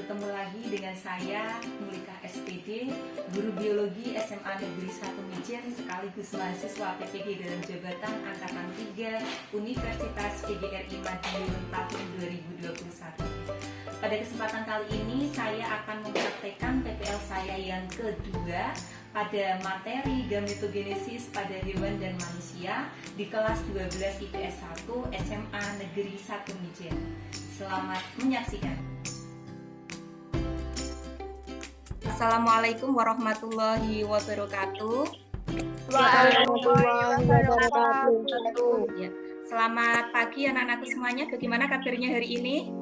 bertemu lagi dengan saya, Mulika SPD, Guru Biologi SMA Negeri 1 Mijen, sekaligus mahasiswa PPG dalam jabatan Angkatan 3 Universitas PGRI Madiun tahun 2021. Pada kesempatan kali ini, saya akan mempraktekkan PPL saya yang kedua pada materi gametogenesis pada hewan dan manusia di kelas 12 IPS 1 SMA Negeri 1 Mijen. Selamat menyaksikan. Assalamualaikum warahmatullahi wabarakatuh. Waalaikumsalam warahmatullahi wabarakatuh. Ya, selamat pagi anak-anakku semuanya. Bagaimana kabarnya hari ini?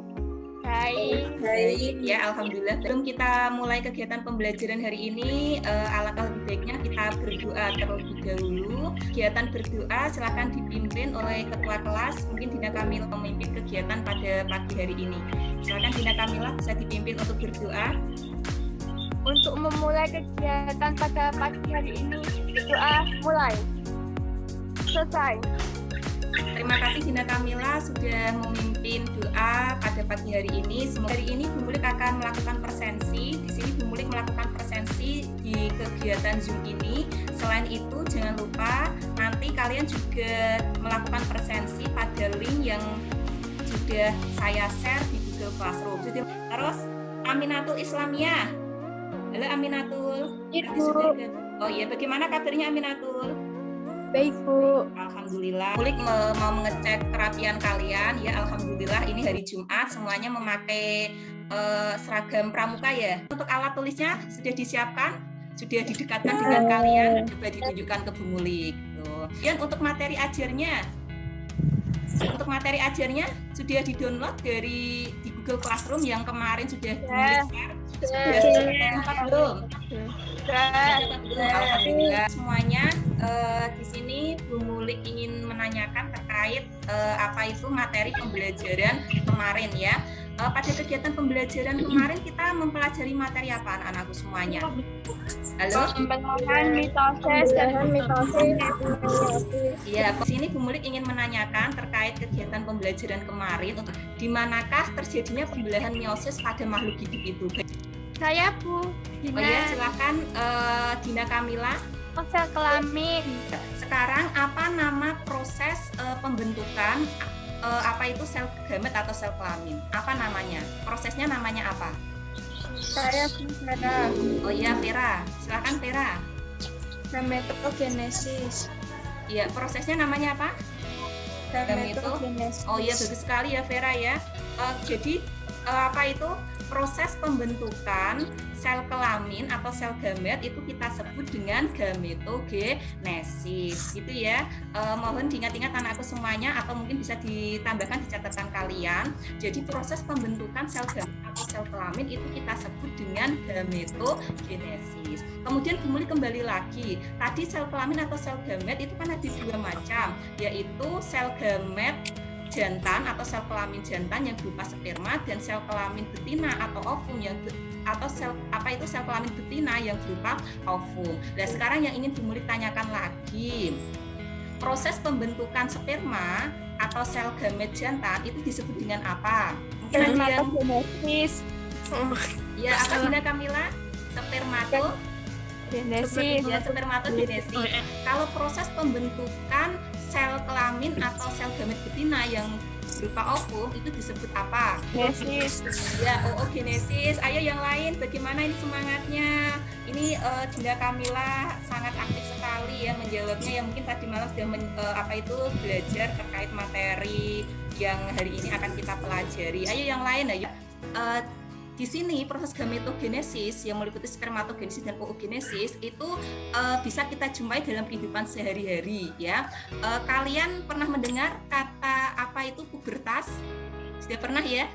Baik ya, alhamdulillah. Sebelum kita mulai kegiatan pembelajaran hari ini, alangkah lebih baiknya kita berdoa terlebih dahulu. Kegiatan berdoa silakan dipimpin oleh ketua kelas. Mungkin Dina Kamil memimpin kegiatan pada pagi hari ini. Silakan Dina Kamila bisa dipimpin untuk berdoa. Untuk memulai kegiatan pada pagi hari ini, doa mulai. Selesai. Terima kasih Dina Kamila sudah memimpin doa pada pagi hari ini. Semoga hari ini Bu Mulik akan melakukan presensi. Di sini Bu Mulik melakukan presensi di kegiatan Zoom ini. Selain itu jangan lupa nanti kalian juga melakukan presensi pada link yang sudah saya share di Google Classroom. Terus Aminatul Islamiyah. Halo Aminatul. Oh iya, bagaimana kabarnya Aminatul? Baik, Bu. Alhamdulillah. Mulik mau mengecek kerapian kalian ya. Alhamdulillah ini hari Jumat semuanya memakai seragam pramuka ya. Untuk alat tulisnya sudah disiapkan, sudah didekatkan dengan kalian, coba ditunjukkan ke Bu Mulik. Dan untuk materi ajarnya, sudah di-download di Google Classroom yang kemarin sudah Bu Mulik share. Sudah dapat belum? Alhamdulillah semuanya. Di sini Bu Mulik ingin menanyakan terkait apa itu materi pembelajaran kemarin ya. Pada kegiatan pembelajaran kemarin kita mempelajari materi apa anak-anakku semuanya? Halo? Pembentukan mitosis dan mitosis. Ya, di sini Bu Mulik ingin menanyakan terkait kegiatan pembelajaran kemarin, di manakah terjadinya pembelahan meiosis pada makhluk hidup itu? Saya Bu Dina. Oh ya, silakan Dina Kamila. Sel kelamin. Sekarang apa nama proses pembentukan apa itu sel gamet atau sel kelamin? Apa namanya? Prosesnya namanya apa? Saya Vera. Oh iya, Vera. Silakan Vera. Gametogenesis. Iya, prosesnya namanya apa? Gametogenesis. Oh iya, bagus sekali ya Vera ya. Jadi apa itu proses pembentukan sel kelamin atau sel gamet itu kita sebut dengan gametogenesis gitu ya. Mohon diingat-ingat anakku semuanya atau mungkin bisa ditambahkan di catatan kalian. Jadi proses pembentukan sel gamet atau sel kelamin itu kita sebut dengan gametogenesis. Kemudian Bu Mulik kembali lagi. Tadi sel kelamin atau sel gamet itu kan ada dua macam, yaitu sel gamet jantan atau sel kelamin jantan yang berupa sperma dan sel kelamin betina atau ovum atau sel kelamin betina yang berupa ovum. Nah, sekarang yang ingin Bu Mulik tanyakan lagi, proses pembentukan sperma atau sel gamet jantan itu disebut dengan apa? Mungkin ada yang ya, apa Dina Kamila? Spermatogenesis. Kalau proses pembentukan sel kelamin atau sel gamet betina yang berupa ovum itu disebut apa? Genesis. Ya, oogenesis. Ayo yang lain, bagaimana ini semangatnya? Ini Dina Kamila sangat aktif sekali ya menjawabnya. Yang mungkin tadi malam sudah belajar terkait materi yang hari ini akan kita pelajari. Ayo yang lain, ayo. Di sini proses gametogenesis yang meliputi spermatogenesis dan oogenesis itu bisa kita jumpai dalam kehidupan sehari-hari ya. Kalian pernah mendengar kata apa itu pubertas? Sudah pernah ya?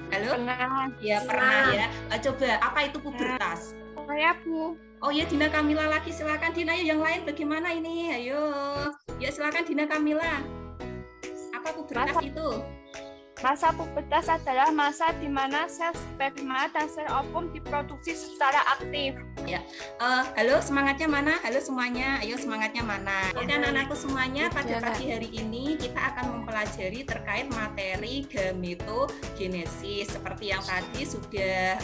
Halo? Pernah. Ya, pernah ya. Coba apa itu pubertas? Saya Bu. Oh ya, Dina Kamila lagi, silakan Dina. Yang lain bagaimana ini? Ayo. Ya silakan Dina Kamila. Apa pubertas itu? Masa pubertas adalah masa di mana sel sperma dan sel ovum diproduksi secara aktif. Halo, semangatnya mana? Halo semuanya, ayo semangatnya mana? Oke anak-anakku semuanya, pada pagi hari ini kita akan mempelajari terkait materi gametogenesis. Seperti yang tadi sudah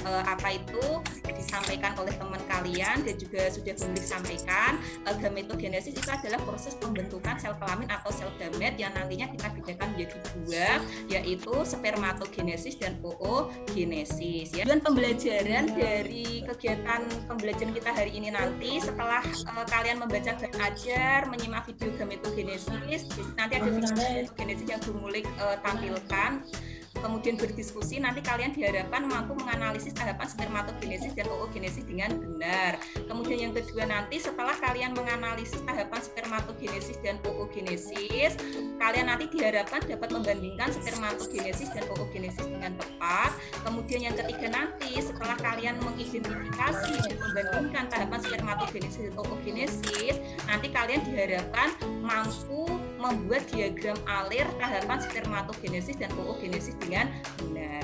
disampaikan oleh teman kalian dan juga sudah Bung sampaikan, gametogenesis itu adalah proses pembentukan sel kelamin atau sel gamet yang nantinya kita bedakan menjadi dua, yaitu spermatogenesis dan oogenesis. Ya. Dan pembelajaran dari kegiatan pembelajaran kita hari ini nanti setelah kalian membaca ajar, menyimak video gametogenesis, nanti ada video gametogenesis yang Bu Mulik tampilkan. Kemudian berdiskusi, nanti kalian diharapkan mampu menganalisis tahapan spermatogenesis dan oogenesis dengan benar. Kemudian yang kedua nanti setelah kalian menganalisis tahapan spermatogenesis dan oogenesis, kalian nanti diharapkan dapat membandingkan spermatogenesis dan oogenesis dengan tepat. Kemudian yang ketiga nanti setelah kalian mengidentifikasi dan membandingkan tahapan spermatogenesis dan oogenesis, nanti kalian diharapkan mampu membuat diagram alir tahapan spermatogenesis dan oogenesis dengan benar.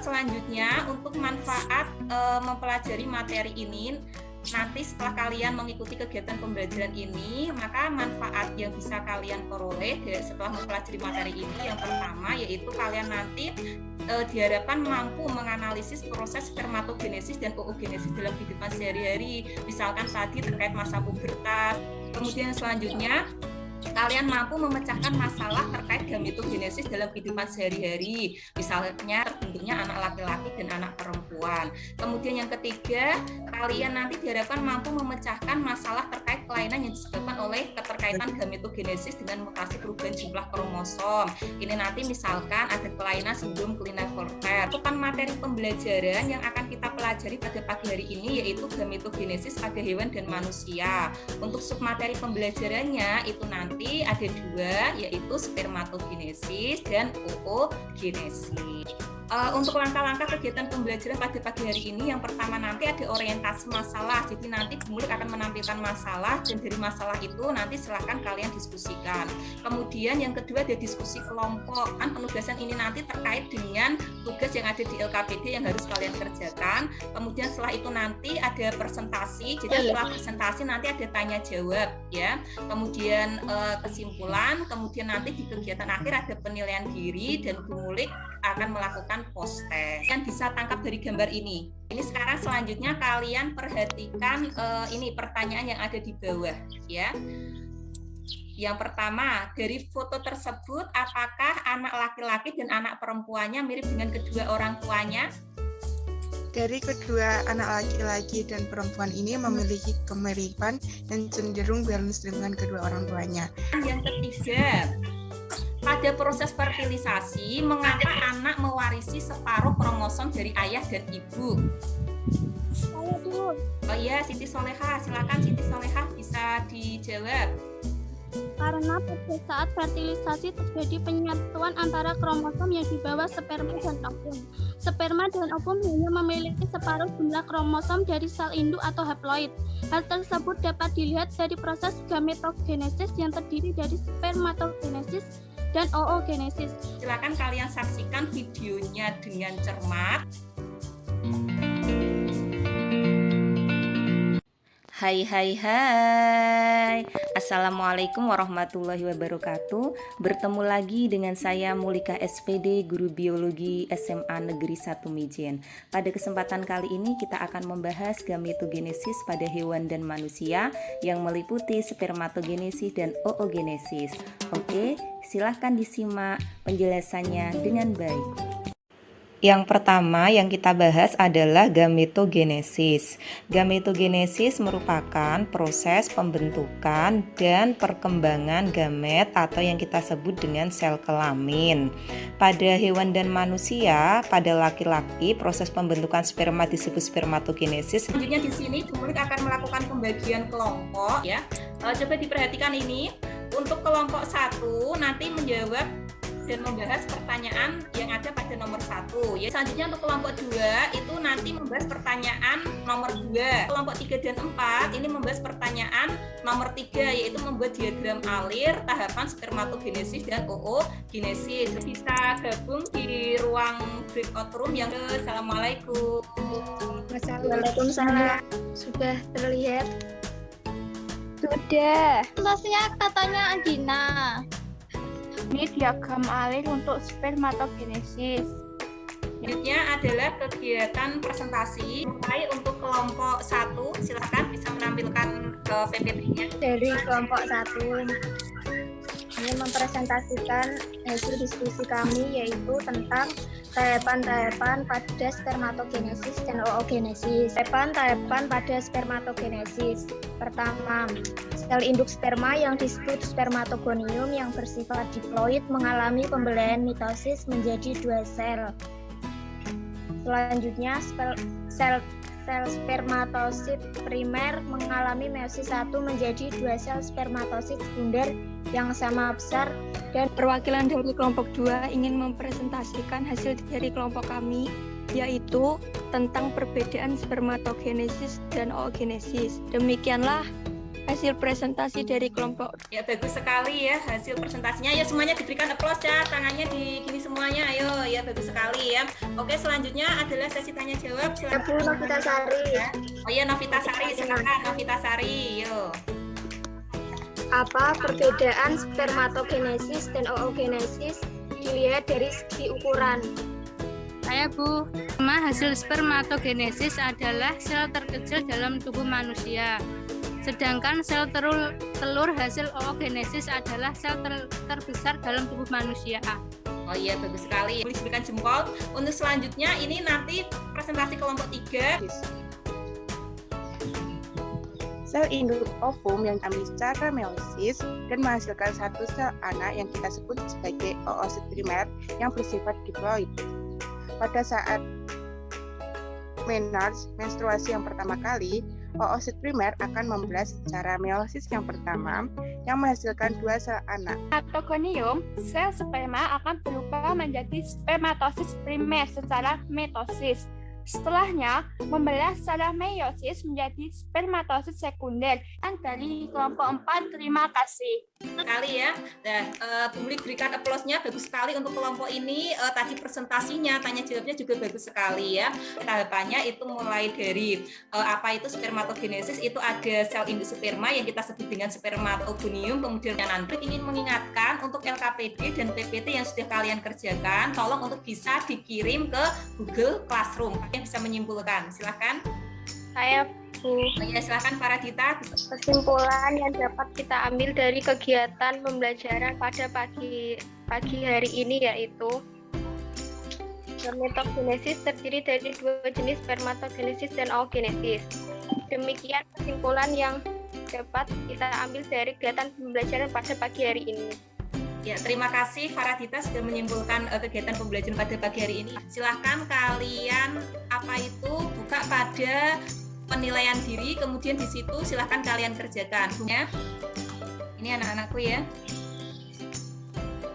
Selanjutnya untuk manfaat mempelajari materi ini, nanti setelah kalian mengikuti kegiatan pembelajaran ini, maka manfaat yang bisa kalian peroleh setelah mempelajari materi ini yang pertama yaitu kalian nanti diharapkan mampu menganalisis proses spermatogenesis dan oogenesis dalam kehidupan sehari-hari, misalkan tadi terkait masa pubertas. Kemudian selanjutnya kalian mampu memecahkan masalah terkait gametogenesis dalam kehidupan sehari-hari, misalnya terbentuknya anak laki-laki dan anak perempuan. Kemudian yang ketiga, kalian nanti diharapkan mampu memecahkan masalah terkait kelainan yang disebabkan oleh keterkaitan gametogenesis dengan mutasi perubahan jumlah kromosom. Ini nanti misalkan ada kelainan sindrom Klinefelter. Bukan materi pembelajaran yang akan kita pelajari pada pagi hari ini yaitu gametogenesis pada hewan dan manusia. Untuk submateri pembelajarannya itu nanti ada dua, yaitu spermatogenesis dan oogenesis. Untuk langkah-langkah kegiatan pembelajaran pada pagi hari ini, yang pertama nanti ada orientasi masalah. Jadi nanti Bu Mulik akan menampilkan masalah dan dari masalah itu nanti silakan kalian diskusikan. Kemudian yang kedua ada diskusi kelompok. Kan penugasan ini nanti terkait dengan tugas yang ada di LKPD yang harus kalian kerjakan. Kemudian setelah itu nanti ada presentasi. Jadi setelah presentasi nanti ada tanya jawab ya. Kemudian kesimpulan, kemudian nanti di kegiatan akhir ada penilaian diri dan Bu Mulik akan melakukan post test. Yang bisa tangkap dari gambar ini. Ini sekarang selanjutnya kalian perhatikan ini pertanyaan yang ada di bawah ya. Yang pertama, dari foto tersebut apakah anak laki-laki dan anak perempuannya mirip dengan kedua orang tuanya? Dari kedua anak laki-laki dan perempuan ini memiliki kemiripan dan cenderung balance dengan kedua orang tuanya. Yang ketiga, pada proses fertilisasi, mengapa anak mewarisi separuh kromosom dari ayah dan ibu? Saya dulu. Oh iya, Siti Soleha, silakan Siti Soleha bisa dijawab. Karena pada saat fertilisasi terjadi penyatuan antara kromosom yang dibawa sperma dan ovum. Sperma dan ovum hanya memiliki separuh jumlah kromosom dari sel induk atau haploid. Hal tersebut dapat dilihat dari proses gametogenesis yang terdiri dari spermatogenesis dan oogenesis. Silakan kalian saksikan videonya dengan cermat. Hai. Assalamualaikum warahmatullahi wabarakatuh. Bertemu lagi dengan saya Mulika SPD, Guru Biologi SMA Negeri 1 Mijen. Pada kesempatan kali ini kita akan membahas gametogenesis pada hewan dan manusia yang meliputi spermatogenesis dan oogenesis. Oke, silahkan disimak penjelasannya dengan baik. Yang pertama yang kita bahas adalah gametogenesis. Gametogenesis merupakan proses pembentukan dan perkembangan gamet atau yang kita sebut dengan sel kelamin. Pada hewan dan manusia, pada laki-laki proses pembentukan sperma disebut spermatogenesis. Selanjutnya di sini Bu Mulik akan melakukan pembagian kelompok ya. Coba diperhatikan ini. Untuk kelompok 1 nanti menjawab dan membahas pertanyaan yang ada pada nomor 1. Ya, selanjutnya untuk kelompok 2 itu nanti membahas pertanyaan nomor 2. Kelompok 3 dan 4 ini membahas pertanyaan nomor 3, yaitu membuat diagram alir, tahapan spermatogenesis dan oogenesis. Bisa gabung di ruang breakout room yang Assalamualaikum. Waalaikumsalam. Sudah terlihat? Sudah. Tugasnya katanya Agina. Ini diagram alir untuk spermatogenesis. Selanjutnya adalah kegiatan presentasi. Mulai untuk kelompok 1, silakan bisa menampilkan PPT-nya. Dari kelompok 1 ini mempresentasikan hasil diskusi kami, yaitu tentang tahapan-tahapan pada spermatogenesis dan oogenesis. Tahapan pada spermatogenesis. Pertama, sel induk sperma yang disebut spermatogonium yang bersifat diploid mengalami pembelahan mitosis menjadi 2 sel. Selanjutnya, sel spermatosit primer mengalami meiosis 1 menjadi 2 sel spermatosit sekunder yang sama besar. Dan perwakilan dari kelompok 2 ingin mempresentasikan hasil dari kelompok kami, yaitu tentang perbedaan spermatogenesis dan oogenesis. Demikianlah hasil presentasi dari kelompok. Ya, bagus sekali ya hasil presentasinya. Ya, semuanya diberikan applause ya, tangannya di gini semuanya. Ayo, ya bagus sekali ya. Oke, selanjutnya adalah sesi tanya jawab. Silakan. Bu Novitasari. Ya. Oh ya, Novitasari, silakan Novitasari. Yuk. Apa perbedaan spermatogenesis dan oogenesis dilihat dari segi ukuran? Saya Bu. Hasil spermatogenesis adalah sel terkecil dalam tubuh manusia. Sedangkan sel telur hasil oogenesis adalah sel terbesar dalam tubuh manusia. Oh iya, bagus sekali. Boleh diberikan jempol. Untuk selanjutnya ini nanti presentasi kelompok 3. Sel induk ovum yang kami secara meiosis dan menghasilkan 1 sel anak yang kita sebut sebagai oosit primer yang bersifat diploid. Pada saat menstruasi yang pertama kali, oosit primer akan membelah secara meiosis yang pertama yang menghasilkan 2 sel anak. Spermatogonium, sel sperma akan berubah menjadi spermatosis primer secara mitosis. Setelahnya, membelah secara meiosis menjadi spermatosis sekunder. Dan dari kelompok 4, terima kasih. Sekali ya. Nah, boleh berikan applause-nya, bagus sekali untuk kelompok ini. Tadi presentasinya, tanya jawabnya juga bagus sekali ya. Tahapannya itu mulai dari apa itu spermatogenesis, itu ada sel induk sperma yang kita sebut dengan spermatogonium. Kemudian nanti ingin mengingatkan untuk LKPD dan PPT yang sudah kalian kerjakan, tolong untuk bisa dikirim ke Google Classroom. Yang bisa menyimpulkan, silakan. Saya Bu. Ya, silakan Faradita. Kesimpulan yang dapat kita ambil dari kegiatan pembelajaran pada pagi hari ini yaitu spermatogenesis terdiri dari 2 jenis spermatogenesis dan oogenesis. Demikian kesimpulan yang dapat kita ambil dari kegiatan pembelajaran pada pagi hari ini. Ya, terima kasih Faradita sudah menyimpulkan kegiatan pembelajaran pada pagi hari ini. Silahkan kalian buka pada penilaian diri, kemudian di situ silahkan kalian kerjakan. Ya. Ini anak-anakku ya.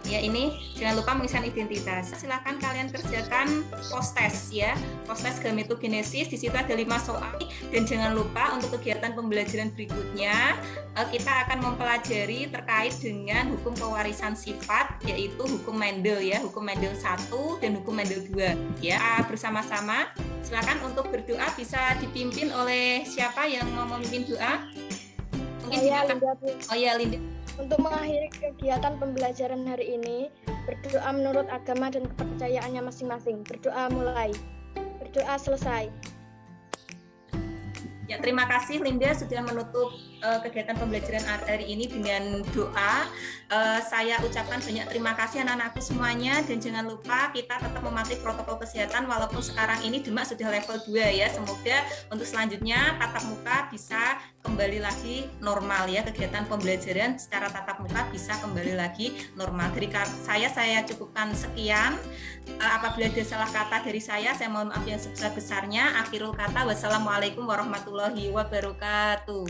Ya, ini jangan lupa mengisikan identitas. Silakan kalian kerjakan post-test ya. Post-test gametogenesis, di situ ada 5 soal. Dan jangan lupa untuk kegiatan pembelajaran berikutnya kita akan mempelajari terkait dengan hukum pewarisan sifat, yaitu hukum Mendel ya, hukum Mendel 1 dan hukum Mendel 2 ya. Bersama-sama silakan untuk berdoa, bisa dipimpin oleh siapa yang mau memimpin doa? Mungkin Linda. Untuk mengakhiri kegiatan pembelajaran hari ini, berdoa menurut agama dan kepercayaannya masing-masing. Berdoa mulai. Berdoa selesai. Ya, terima kasih Linda sudah menutup kegiatan pembelajaran hari ini dengan doa. Saya ucapkan banyak terima kasih anak-anakku semuanya, dan jangan lupa kita tetap mematuhi protokol kesehatan walaupun sekarang ini Demak sudah level 2 ya. Semoga untuk selanjutnya tatap muka bisa kembali lagi normal ya, kegiatan pembelajaran secara tatap muka bisa kembali lagi normal. Dari saya cukupkan sekian. Apabila ada salah kata dari saya mohon maaf yang sebesar-besarnya. Akhirul kata, wassalamualaikum warahmatullahi wabarakatuh.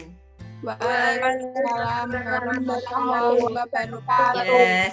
Waalaikumsalam warahmatullahi wabarakatuh. Ya,